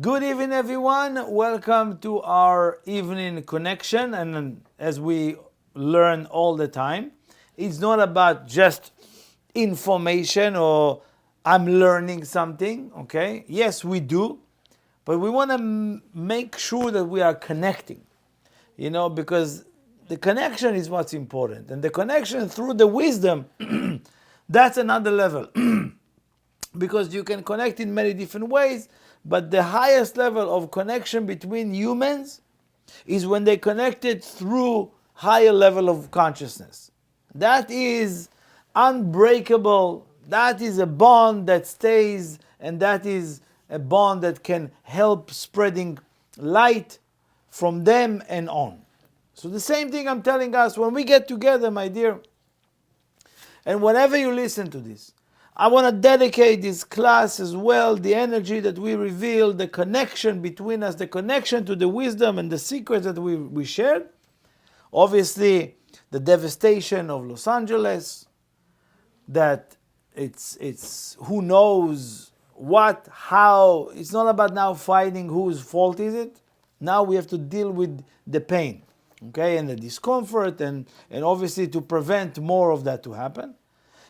Good evening, everyone. Welcome to our evening connection. And as we learn all the time, it's not about just information or I'm learning something, okay? Yes, we do, but we want to make sure that we are connecting, because the connection is what's important. And the connection through the wisdom, that's another level. Because you can connect in many different ways, but the highest level of connection between humans is when they connected through higher level of consciousness. That is unbreakable. That is a bond that stays, and that is a bond that can help spreading light from them and on. So the same thing I'm telling us, when we get together, my dear, and whenever you listen to this, I want to dedicate this class as well, the energy that we reveal, the connection between us, the connection to the wisdom and the secrets that we shared. Obviously, the devastation of Los Angeles, that it's who knows what, how. It's not about now fighting whose fault is it. Now we have to deal with the pain, okay, and the discomfort, and obviously to prevent more of that to happen.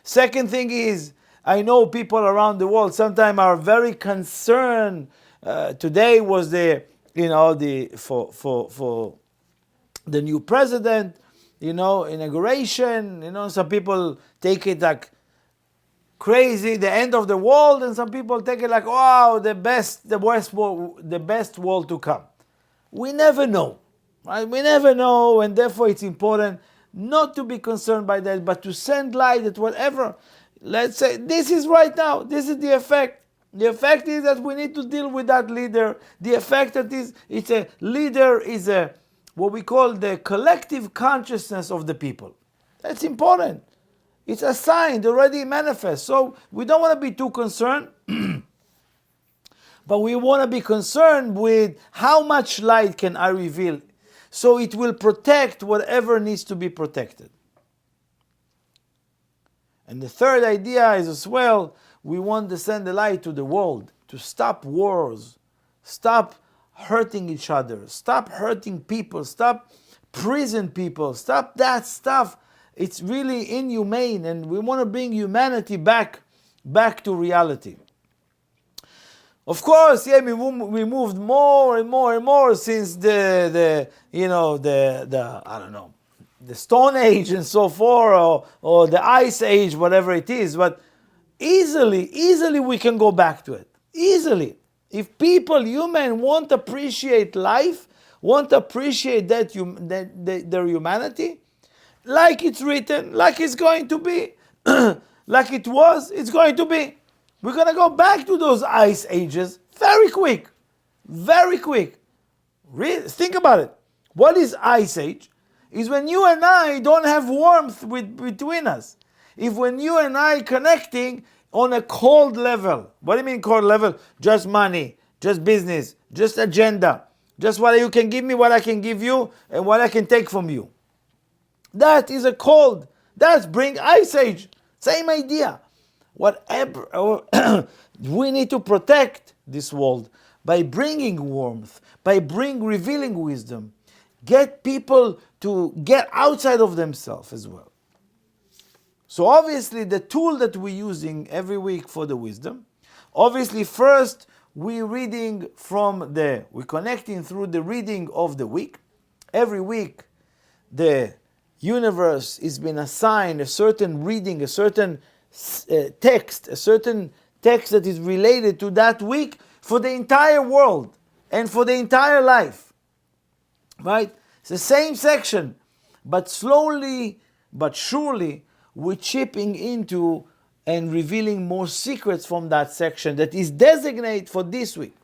Second thing is, I know people around the world sometimes are very concerned. Today was for the new president, inauguration. Some people take it like crazy, the end of the world, and some people take it like, wow, the best world to come. We never know, right? We never know, and therefore it's important not to be concerned by that, but to send light at whatever. Let's say this is right now. This is the effect. The effect is that we need to deal with that leader. The effect that it's a leader is what we call the collective consciousness of the people. That's important. It's a sign already manifest. So we don't want to be too concerned, but we want to be concerned with how much light can I reveal, so it will protect whatever needs to be protected. And the third idea is as well, we want to send the light to the world, to stop wars, stop hurting each other, stop hurting people, stop prison people, stop that stuff. It's really inhumane, and we want to bring humanity back to reality. Of course, we moved more and more and more since the Stone Age and so forth, or the Ice Age, whatever it is. But easily we can go back to it. Easily. If people, human, want to appreciate life, want to appreciate their humanity, like it's written, like it's going to be, like it was, it's going to be. We're going to go back to those Ice Ages very quick. Very quick. Think about it. What is Ice Age? Is when you and I don't have warmth between us. If when you and I connecting on a cold level. What do you mean cold level? Just money, just business, just agenda, just what you can give me, what I can give you, and what I can take from you. That is a cold. That's bring Ice Age. Same idea. Whatever we need to protect this world by bringing warmth, by revealing wisdom. Get people to get outside of themselves as well. So obviously the tool that we're using every week for the wisdom, obviously first we're connecting through the reading of the week. Every week the universe has been assigned a certain reading, a certain text that is related to that week for the entire world and for the entire life. Right? It's the same section, but slowly but surely we're chipping into and revealing more secrets from that section that is designated for this week.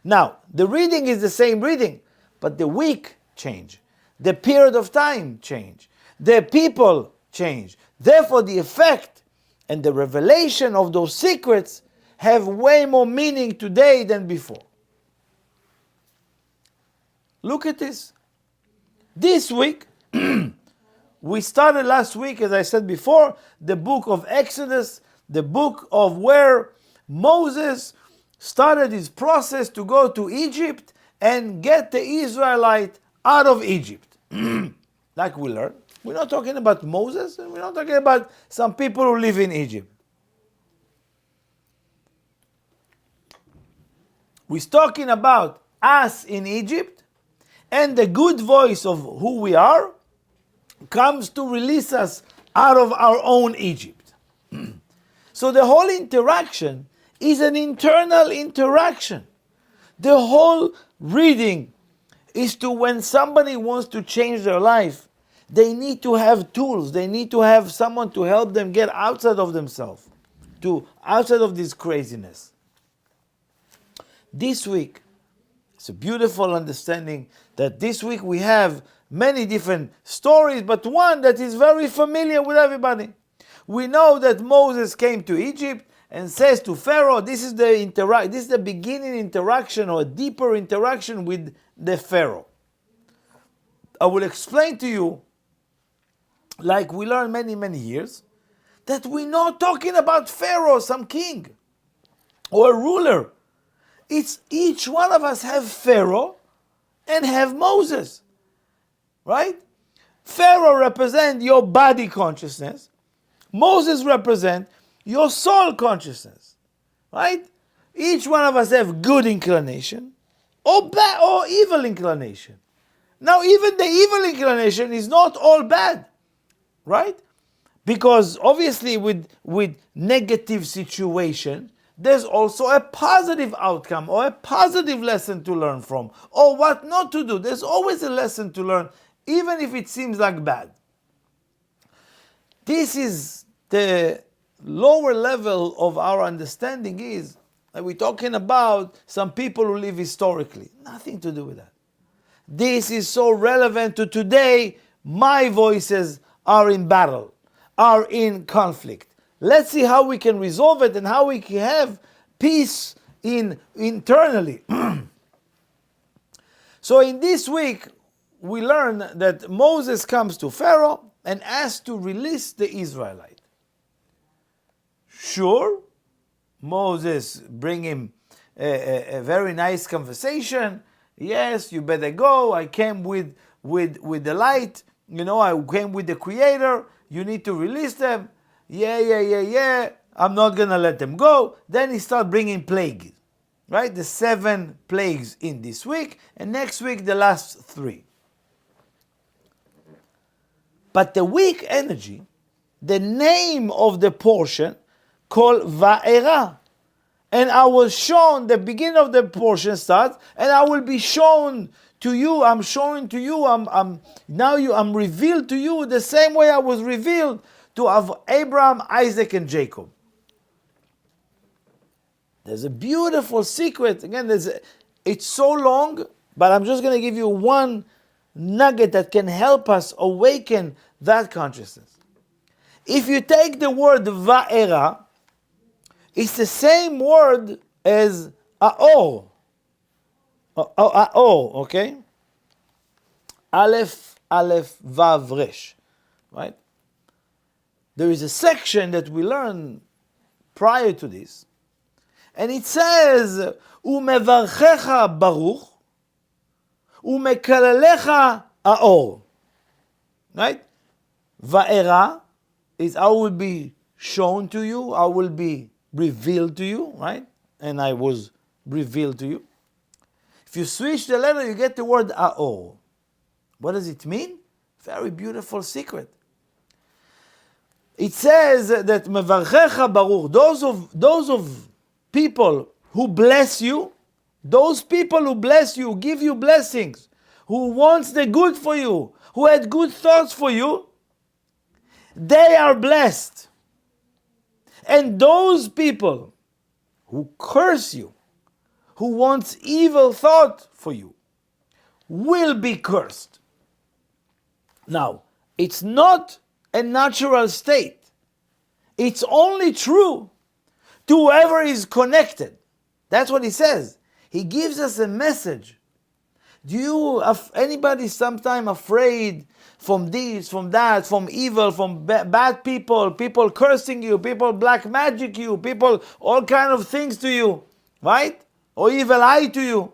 Now, the reading is the same reading, but the week change. The period of time change. The people change. Therefore, the effect and the revelation of those secrets have way more meaning today than before. Look at this. This week, we started last week, as I said before, the book of Exodus, the book of where Moses started his process to go to Egypt and get the Israelite out of Egypt. Like we learned. We're not talking about Moses, and we're not talking about some people who live in Egypt. We're talking about us in Egypt, and the good voice of who we are comes to release us out of our own Egypt. So the whole interaction is an internal interaction. The whole reading is to when somebody wants to change their life, they need to have tools. They need to have someone to help them get outside of themselves, to outside of this craziness. This week, it's a beautiful understanding that this week we have many different stories, but one that is very familiar with everybody. We know that Moses came to Egypt and says to Pharaoh, this is the beginning interaction or a deeper interaction with the Pharaoh. I will explain to you, like we learned many years, that we're not talking about Pharaoh, some king or a ruler. It's each one of us have Pharaoh and have Moses, right? Pharaoh represents your body consciousness. Moses represents your soul consciousness, right? Each one of us have good inclination or bad or evil inclination. Now, even the evil inclination is not all bad, right? Because obviously with negative situation, there's also a positive outcome or a positive lesson to learn from, or what not to do. There's always a lesson to learn, even if it seems like bad. This is the lower level of our understanding, is that we're talking about some people who live historically. Nothing to do with that. This is so relevant to today. My voices are in battle, are in conflict. Let's see how we can resolve it and how we can have peace internally. So in this week, we learn that Moses comes to Pharaoh and asks to release the Israelite. Sure, Moses bring him a very nice conversation. Yes, you better go. I came with the light. I came with the Creator. You need to release them. Yeah. I'm not going to let them go. Then he starts bringing plagues, right? The 7 plagues in this week, and next week the last 3. But the weak energy, the name of the portion called Va'era. And I was shown, the beginning of the portion starts, and I will be shown to you, I'm showing to you, I'm revealed to you the same way I was revealed to Abraham, Isaac, and Jacob. There's a beautiful secret. Again, it's so long, but I'm just going to give you one nugget that can help us awaken that consciousness. If you take the word Va'era, it's the same word as Aor. Aor, okay? Aleph, Vav, Resh, right? There is a section that we learn prior to this, and it says, Umevarchecha Baruch, Umekalalecha Aor. Right? Va'era is I will be shown to you, I will be revealed to you, right? And I was revealed to you. If you switch the letter, you get the word Aor. What does it mean? Very beautiful secret. It says that Mevarchecha Baruch, those of people who bless you, those people who bless you, give you blessings, who wants the good for you, who had good thoughts for you, they are blessed. And those people who curse you, who wants evil thought for you, will be cursed. Now, it's not a natural state. It's only true to whoever is connected. That's what he says. He gives us a message. Anybody sometime afraid from this, from that, from evil, from bad people cursing you, people black magic you, people all kind of things to you? right? Or evil eye to you.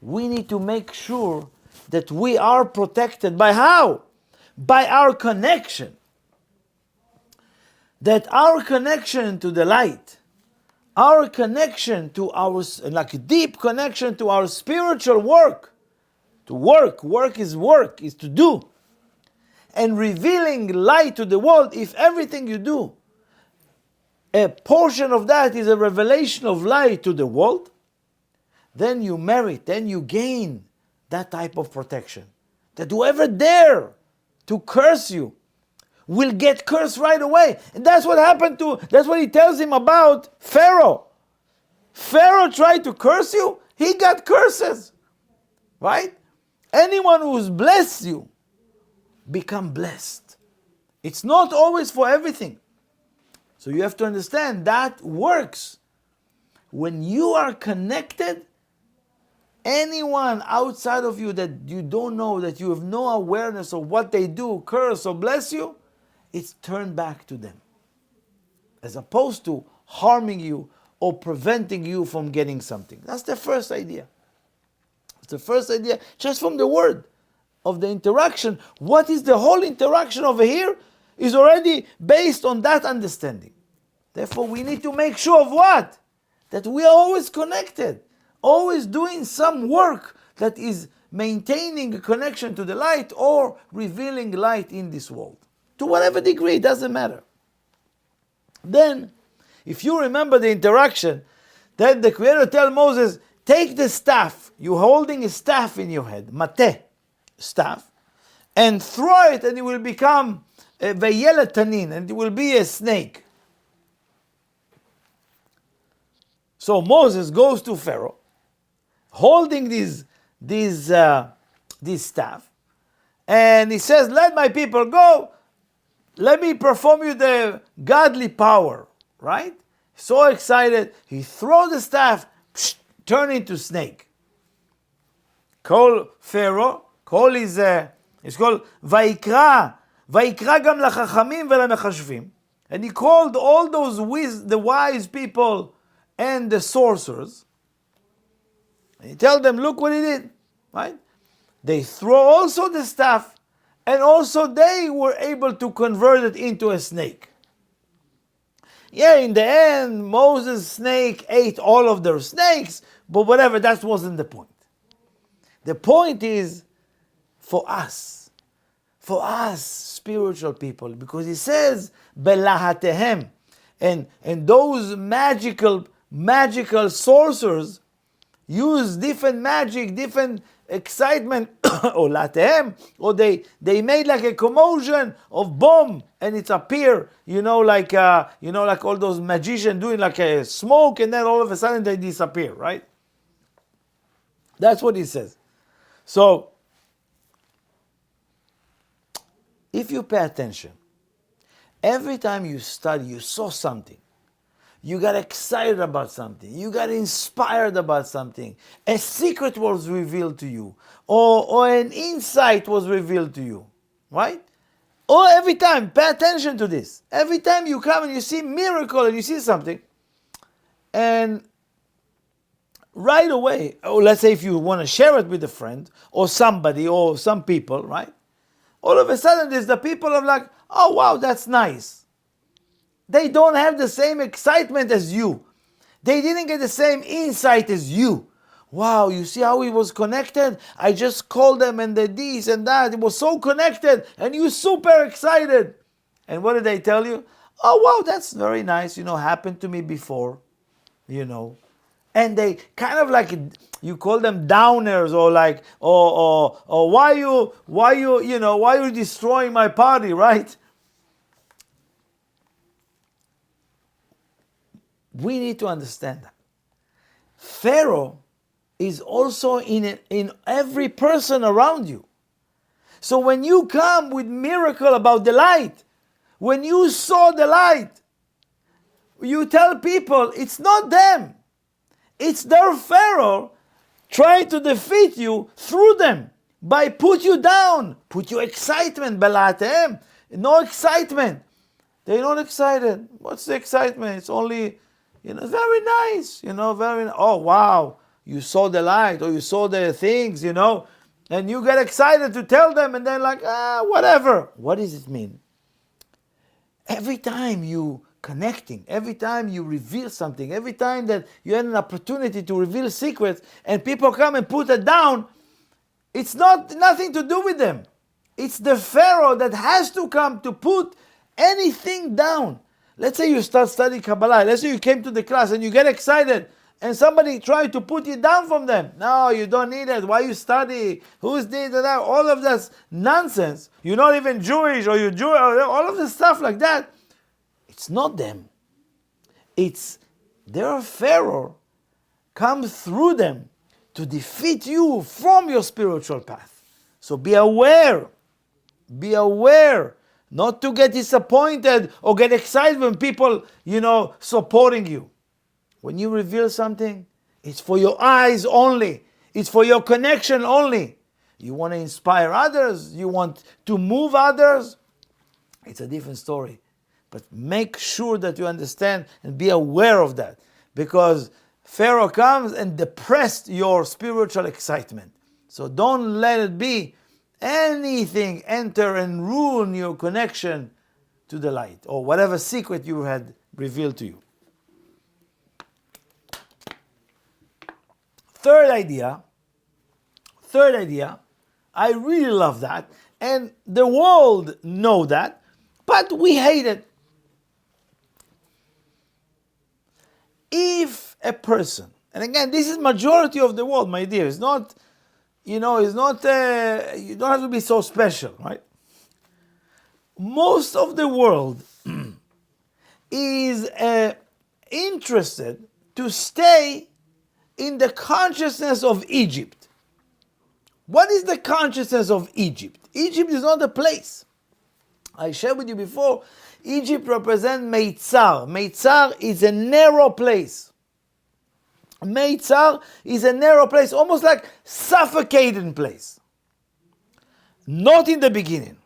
We need to make sure that we are protected by how? By our connection. That our connection to the light, our connection to our, like a deep connection to our spiritual work. To work is to do. And revealing light to the world, if everything you do, a portion of that is a revelation of light to the world, then you merit, then you gain that type of protection. That whoever dare to curse you will get cursed right away. And that's what happened that's what he tells him about Pharaoh. Pharaoh tried to curse you, he got curses. Right? Anyone who's blessed you, become blessed. It's not always for everything. So you have to understand that works. When you are connected, anyone outside of you that you don't know, that you have no awareness of what they do, curse or bless you, it's turned back to them. As opposed to harming you or preventing you from getting something. That's the first idea. It's the first idea just from the word of the interaction. What is the whole interaction over here is already based on that understanding. Therefore, we need to make sure of what? That we are always connected, always doing some work that is maintaining a connection to the light or revealing light in this world. To whatever degree, it doesn't matter. Then, if you remember the interaction, then the Creator tells Moses, take the staff, you're holding a staff in your head, mateh, staff, and throw it and it will become a vayela tanin, and it will be a snake. So Moses goes to Pharaoh, holding this staff, and he says, let my people go, let me perform you the godly power, right? So excited, he throws the staff, turn into snake. Call Pharaoh, call his, it's called Vaikra gam lachachamim velemechashvim. And he called all those the wise people and the sorcerers. And he told them, look what he did, right? They throw also the staff, and also they were able to convert it into a snake. Yeah, in the end, Moses' snake ate all of their snakes, but whatever, that wasn't the point. The point is for us spiritual people, because he says, belahatehem, and those magical sorcerers use different magic, different excitement, or latehem, or they made like a commotion of bomb, and it appear, like all those magicians doing like a smoke, and then all of a sudden they disappear, right? That's what he says. So, if you pay attention, every time you study, you saw something, you got excited about something, you got inspired about something, a secret was revealed to you, or an insight was revealed to you, right? Or every time, pay attention to this. Every time you come and you see miracle and you see something, and right away, or let's say if you want to share it with a friend, or somebody, or some people, right? All of a sudden there's the people of like, oh wow, that's nice. They don't have the same excitement as you. They didn't get the same insight as you. Wow, you see how it was connected? I just called them and they this and that. It was so connected and you super excited. And what did they tell you? Oh wow, that's very nice. Happened to me before. And they kind of like, you call them downers, or like, or why you destroying my party, right? We need to understand that Pharaoh is also in every person around you. So when you come with miracle about the light, when you saw the light, you tell people it's not them. It's their Pharaoh trying to defeat you through them, by put you down, put you excitement, belatem, no excitement. They're not excited. What's the excitement? It's only very nice, oh wow, you saw the light or you saw the things, and you get excited to tell them and they're like, whatever. What does it mean? Every time you connecting, every time you reveal something, every time that you had an opportunity to reveal secrets and people come and put it down, it's nothing to do with them. It's the Pharaoh that has to come to put anything down. Let's say you start studying Kabbalah. Let's say you came to the class and you get excited and somebody tried to put you down from them. No, you don't need it. Why you study? Who's this and that? All of that's nonsense. You're not even Jewish or you're Jewish. All of this stuff like that. It's not them. It's their Pharaoh comes through them to defeat you from your spiritual path. So be aware. Be aware. Not to get disappointed or get excited when people, supporting you. When you reveal something, it's for your eyes only. It's for your connection only. You want to inspire others. You want to move others. It's a different story. But make sure that you understand and be aware of that. Because Pharaoh comes and depresses your spiritual excitement. So don't let it be anything enter and ruin your connection to the light or whatever secret you had revealed to you. Third idea, I really love that, and the world know that, but we hate it. If a person, and again, this is majority of the world, my dear, it's not, you don't have to be so special, right? Most of the world is interested to stay in the consciousness of Egypt. What is the consciousness of Egypt? Egypt is not a place. I shared with you before, Egypt represents Meitzar. Meitzar is a narrow place. Meitzar is a narrow place, almost like suffocating place. Not in the beginning.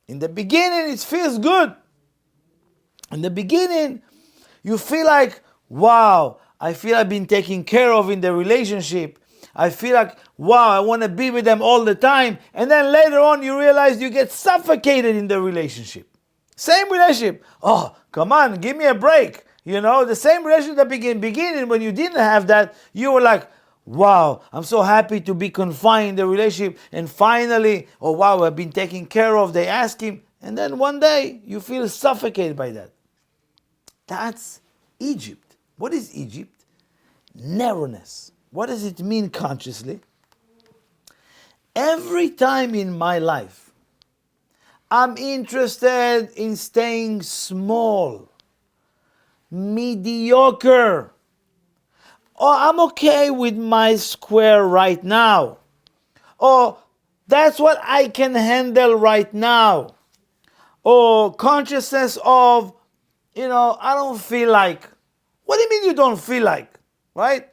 In the beginning, it feels good. In the beginning, you feel like, wow, I feel I've been taken care of in the relationship. I feel like, wow, I want to be with them all the time. And then later on, you realize you get suffocated in the relationship. Same relationship. Oh, come on, give me a break. The same relationship at the beginning, when you didn't have that, you were like, wow, I'm so happy to be confined in the relationship. And finally, oh wow, I've been taken care of. They ask him. And then one day, you feel suffocated by that. That's Egypt. What is Egypt? Narrowness. What does it mean consciously? Every time in my life, I'm interested in staying small, mediocre, or I'm okay with my square right now, or that's what I can handle right now, or consciousness of, I don't feel like. What do you mean you don't feel like, right?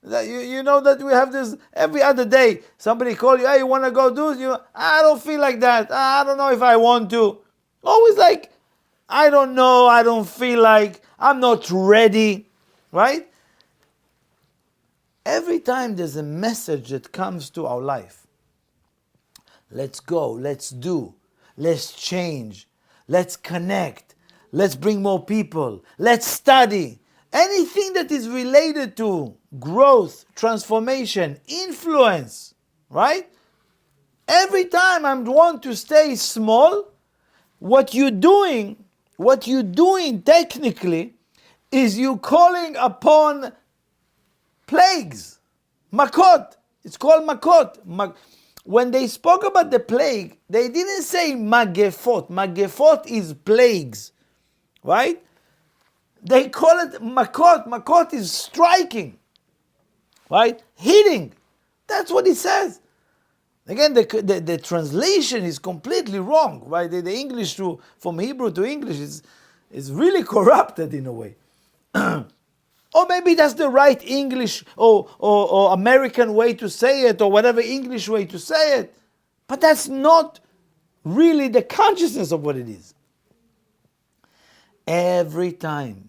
That you know that we have this every other day. Somebody call you, hey, you want to go do this? I don't feel like that. I don't know if I want to. Always like, I don't know, I don't feel like, I'm not ready, right? Every time there's a message that comes to our life, let's go, let's do, let's change, let's connect, let's bring more people, let's study. Anything that is related to growth, transformation, influence, right? Every time I want to stay small, what you're doing technically is you calling upon plagues, makot. It's called makot. When they spoke about the plague, they didn't say magefot. Magefot is plagues, right? They call it makot. Makot is striking, right? Hitting. That's what it says. Again, the translation is completely wrong, right? The English from Hebrew to English is really corrupted in a way. Or maybe that's the right English or American way to say it, or whatever English way to say it. But that's not really the consciousness of what it is. Every time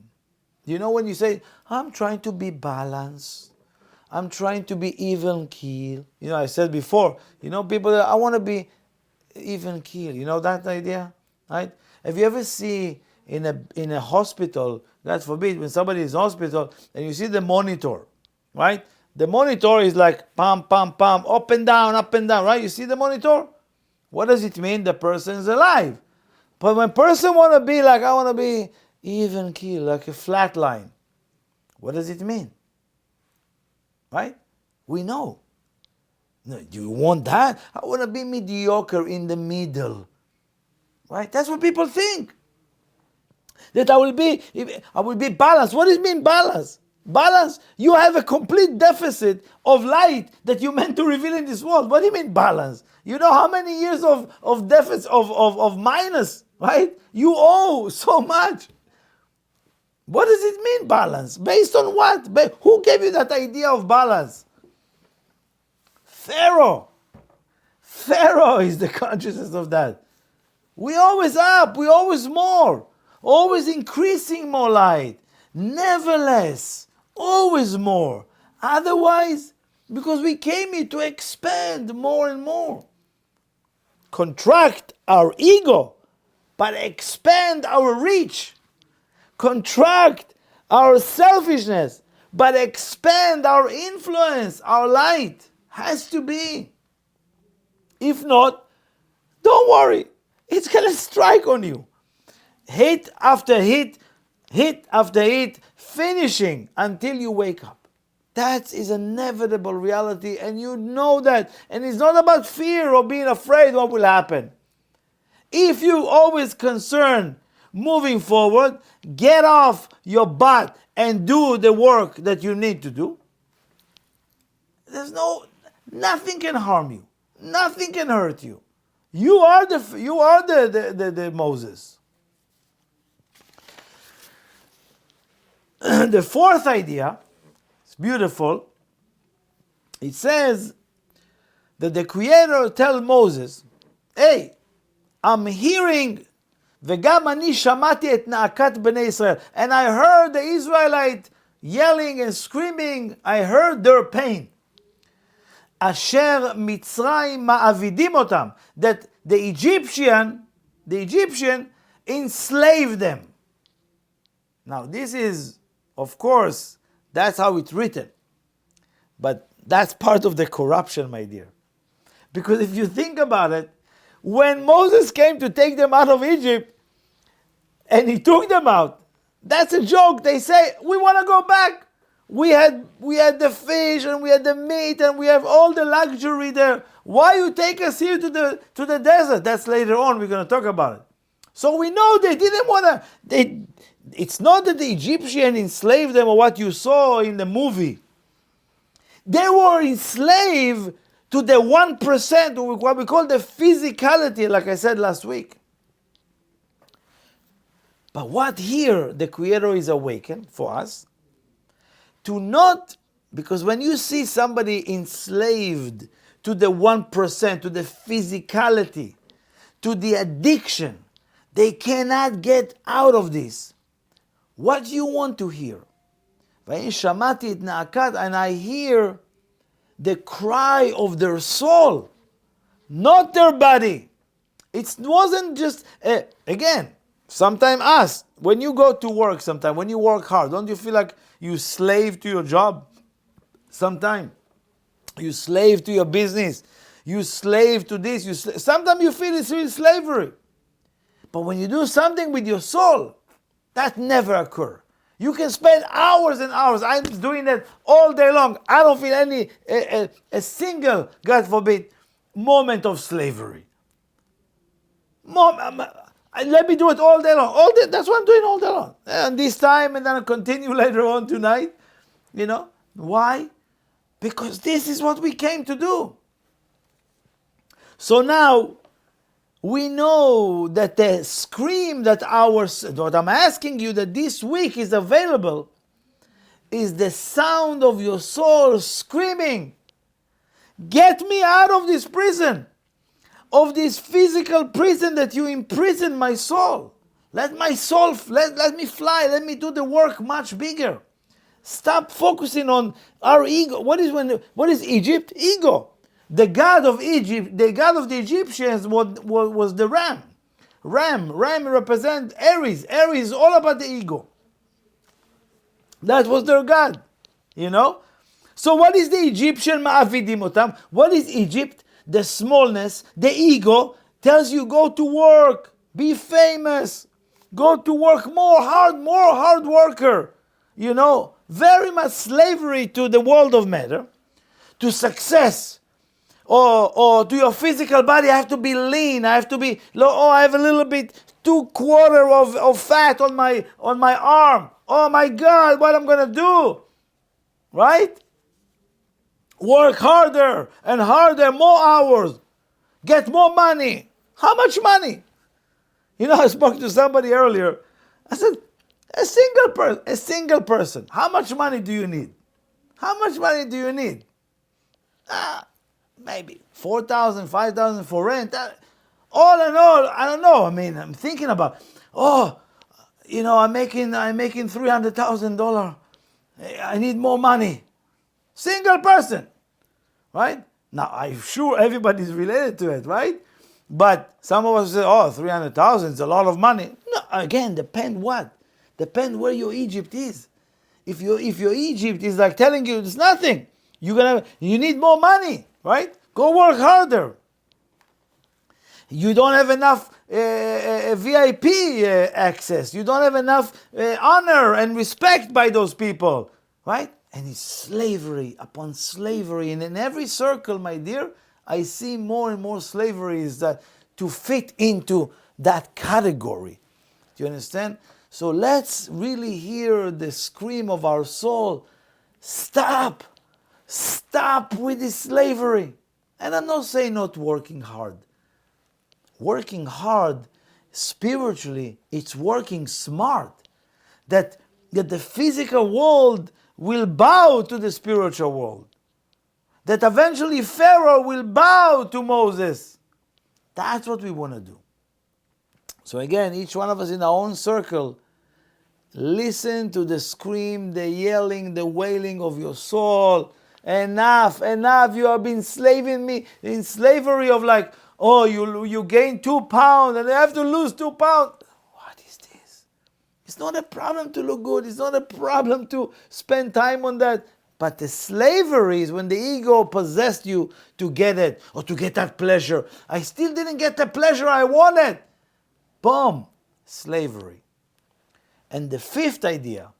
You know, when you say, I'm trying to be balanced, I'm trying to be even keel. You know, I said before, you know, people, I want to be even keel. You know that idea, right? Have you ever see in a hospital, God forbid, when somebody is in hospital and you see the monitor, right? The monitor is like pam, pam, pam, up and down, right? You see the monitor? What does it mean? The person is alive. But when person want to be like, I want to be even keel, like a flat line, what does it mean? Right? We know. No, do you want that? I want to be mediocre in the middle. Right? That's what people think. That I will be balanced. What does it mean balance? Balance, you have a complete deficit of light that you meant to reveal in this world. What do you mean balance? You know how many years of deficit, of minus, right? You owe so much. What does it mean balance? Based on what? Who gave you that idea of balance? Pharaoh. Pharaoh is the consciousness of that. We always up, we always more, always increasing more light. Never less, always more. Otherwise, because we came here to expand more and more. Contract our ego, but expand our reach. Contract our selfishness, but expand our influence, our light. Has to be. If not, don't worry. It's going to strike on you. Hit after hit, hit after hit, finishing until you wake up. That is an inevitable reality, and you know that. And it's not about fear or being afraid what will happen. If you always concerned moving forward, get off your butt and do the work that you need to do. Nothing can harm you. Nothing can hurt you. You are the Moses. The fourth idea, it's beautiful. It says that the Creator tells Moses, hey, I'm hearing וגם אני שמעתי את נאקת בני ישראל, and I heard the Israelite yelling and screaming. I heard their pain. אשר מצרים מעבידים אותם, that the Egyptian enslaved them. Now this is, of course, that's how it's written. But that's part of the corruption, my dear. Because if you think about it, when Moses came to take them out of Egypt, and he took them out, that's a joke. They say, we want to go back. We had the fish and we had the meat and we have all the luxury there. Why you take us here to the desert? That's later on, we're going to talk about it. So we know they didn't want to, it's not that the Egyptian enslaved them or what you saw in the movie. They were enslaved to the 1%, or what we call the physicality, like I said last week. But what here the Creator is awakened for us to not, because when you see somebody enslaved to the 1%, to the physicality, to the addiction, they cannot get out of this. What do you want to hear? And I hear the cry of their soul, not their body. It wasn't just, again, sometimes us, when you go to work sometime, when you work hard, don't you feel like you slave to your job? Sometimes you slave to your business, you slave to this, sometimes you feel it's really slavery. But when you do something with your soul, that never occurs. You can spend hours and hours. I'm doing that all day long. I don't feel a single, God forbid, moment of slavery. Let me do it all day long. That's what I'm doing all day long. And this time, and then I'll continue later on tonight. You know, why? Because this is what we came to do. So now, we know that the scream that what I'm asking you that this week is available is the sound of your soul screaming, get me out of this prison, of this physical prison that you imprison my soul. Let my soul, let me fly. Let me do the work much bigger. Stop focusing on our ego. What is Egypt? Ego. The god of Egypt, the god of the Egyptians was the ram. Ram represents Aries. Aries is all about the ego. That was their god. So what is the Egyptian ma'avidim otam? What is Egypt? The smallness, the ego tells you go to work, be famous, go to work more hard worker. Very much slavery to the world of matter, to success, or to your physical body. I have to be lean. I have to be. I have a little bit 2/4 of fat on my arm. Oh my God, what I'm gonna do? Right? Work harder and harder, more hours, get more money. How much money? I spoke to somebody earlier. I said, a single person. How much money do you need? How much money do you need? Maybe 4,000, 5,000 for rent. All in all, I don't know. I'm thinking about, I'm making $300,000. I need more money. Single person, right? Now, I'm sure everybody's related to it, right? But some of us say, 300,000 is a lot of money. No, again, depend what? Depend where your Egypt is. If your Egypt is like telling you it's nothing, you need more money, right? Go work harder. You don't have enough VIP access. You don't have enough honor and respect by those people, right? And it's slavery upon slavery. And in every circle, my dear, I see more and more slavery is that to fit into that category. Do you understand? So let's really hear the scream of our soul. Stop with this slavery. And I'm not saying not working hard. Working hard spiritually, it's working smart. That the physical world will bow to the spiritual world. That eventually Pharaoh will bow to Moses. That's what we want to do. So again, each one of us in our own circle, listen to the scream, the yelling, the wailing of your soul. Enough, you have been slaving me in slavery of like, you gain 2 pounds and I have to lose 2 pounds. What is this? It's not a problem to look good. It's not a problem to spend time on that. But the slavery is when the ego possessed you to get it or to get that pleasure. I still didn't get the pleasure I wanted. Boom, slavery. And the fifth idea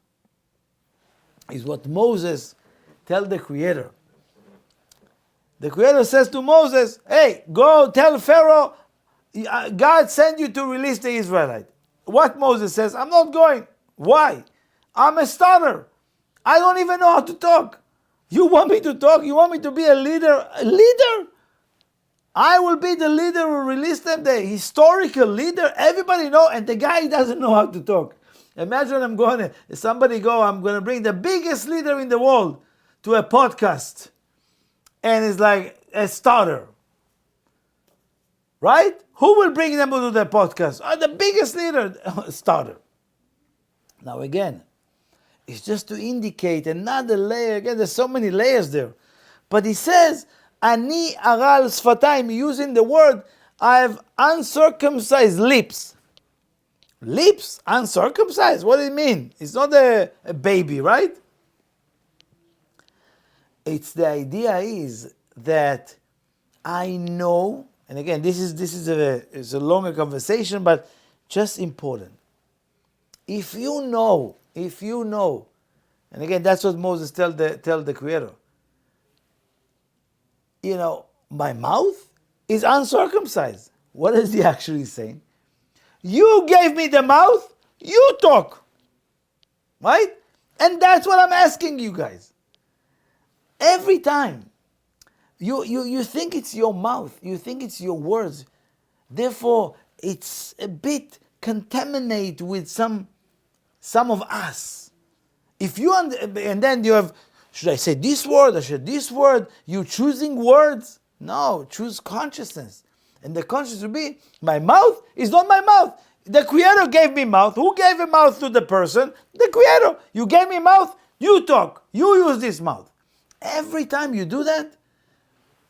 is what Moses tells the Creator. The Creator says to Moses, hey, go tell Pharaoh, God sent you to release the Israelite. What Moses says, I'm not going. Why? I'm a starter. I don't even know how to talk. You want me to talk? You want me to be a leader? A leader? I will be the leader who release them, the historical leader. Everybody know, and the guy doesn't know how to talk. Imagine I'm going to bring the biggest leader in the world to a podcast. And it's like a starter. Right? Who will bring them to the podcast? The biggest leader, starter. Now again, it's just to indicate another layer. Again, there's so many layers there. But he says, Ani aral sfatayim, using the word, I have uncircumcised lips. Lips? Uncircumcised? What do you mean? It's not a baby, right? It's the idea is that I know, and again, this is a longer conversation, but just important. If you know, and again, that's what Moses tell the Creator. My mouth is uncircumcised. What is he actually saying? You gave me the mouth, you talk. Right? And that's what I'm asking you guys. Every time you think it's your mouth, you think it's your words, therefore it's a bit contaminated with some of us. And then you have, should I say this word or should this word? You choosing words? No, choose consciousness. And the consciousness will be, my mouth is not my mouth. The Creator gave me mouth. Who gave a mouth to the person? The Creator. You gave me mouth, you talk. You use this mouth. Every time you do that,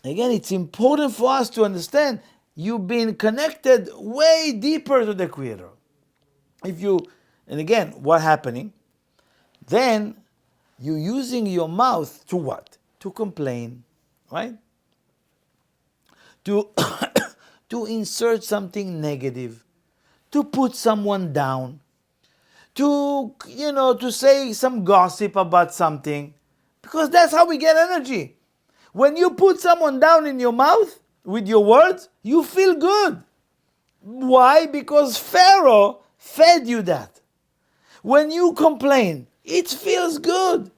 again, it's important for us to understand you've been connected way deeper to the Creator. And again, what's happening? Then you're using your mouth to what? To complain, right? To to insert something negative, to put someone down, to say some gossip about something, because that's how we get energy. When you put someone down in your mouth with your words, you feel good. Why? Because Pharaoh fed you that. When you complain, it feels good.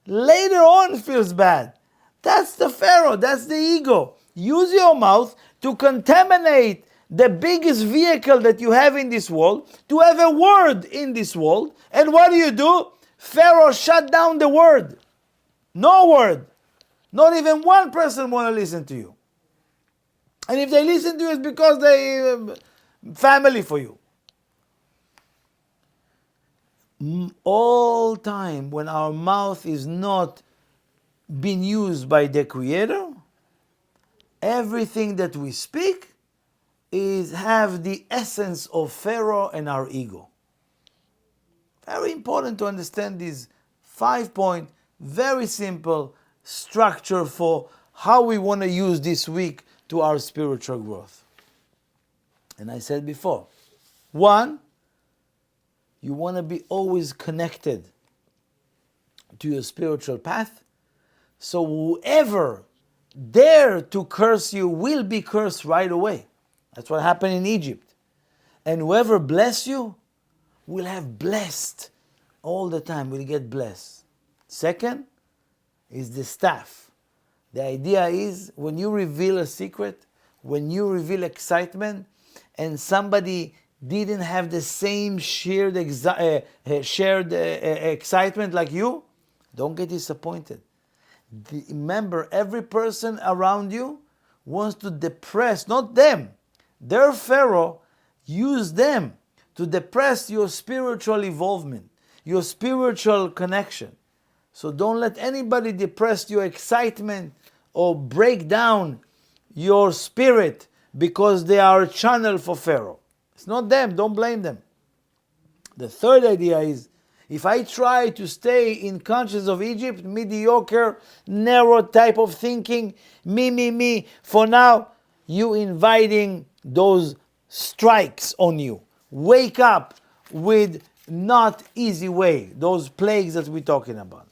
Later on, it feels bad. That's the Pharaoh, that's the ego. Use your mouth to contaminate the biggest vehicle that you have in this world, to have a word in this world. And what do? Pharaoh shut down the word. No word. Not even one person want to listen to you. And if they listen to you, it's because they family for you. All time when our mouth is not being used by the Creator, everything that we speak have the essence of Pharaoh and our ego. Very important to understand this 5-point, very simple structure for how we want to use this week to our spiritual growth. And I said before, 1, you want to be always connected to your spiritual path. So whoever dare to curse you will be cursed right away. That's what happened in Egypt. And whoever bless you will have blessed all the time, will get blessed. 2nd is the staff. The idea is when you reveal a secret, when you reveal excitement, and somebody didn't have the same shared excitement like you, don't get disappointed. Remember, every person around you wants to depress, not them. Their Pharaoh used them to depress your spiritual involvement, your spiritual connection. So don't let anybody depress your excitement or break down your spirit because they are a channel for Pharaoh. It's not them, don't blame them. The 3rd idea is, if I try to stay in conscious of Egypt, mediocre, narrow type of thinking, me, for now, you inviting those strikes on you. Wake up with not easy way, those plagues that we're talking about.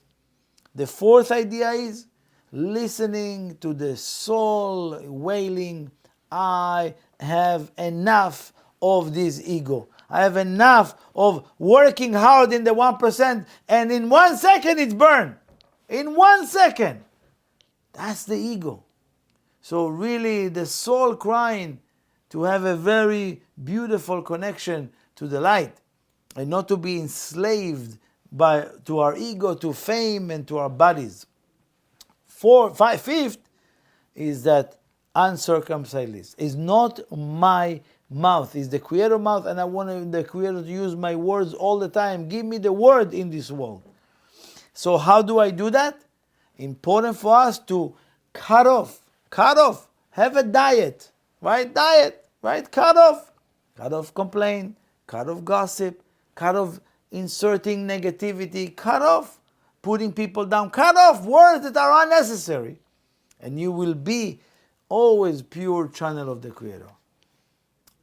The 4th idea is listening to the soul wailing, I have enough of this ego. I have enough of working hard in the 1%, and in 1 second it's burned. In 1 second. That's the ego. So really the soul crying to have a very beautiful connection to the light and not to be enslaved to our ego, to fame, and to our bodies. 5th is that uncircumcised list. It's not my mouth, it's the Creator mouth, and I want the Creator to use my words all the time. Give me the word in this world. So how do I do that? Important for us to cut off, have a diet, right? Cut off complaint, cut off gossip, cut off inserting negativity, cut off putting people down, cut off words that are unnecessary, and you will be always pure channel of the Creator.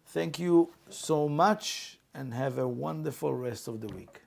Thank you so much and have a wonderful rest of the week.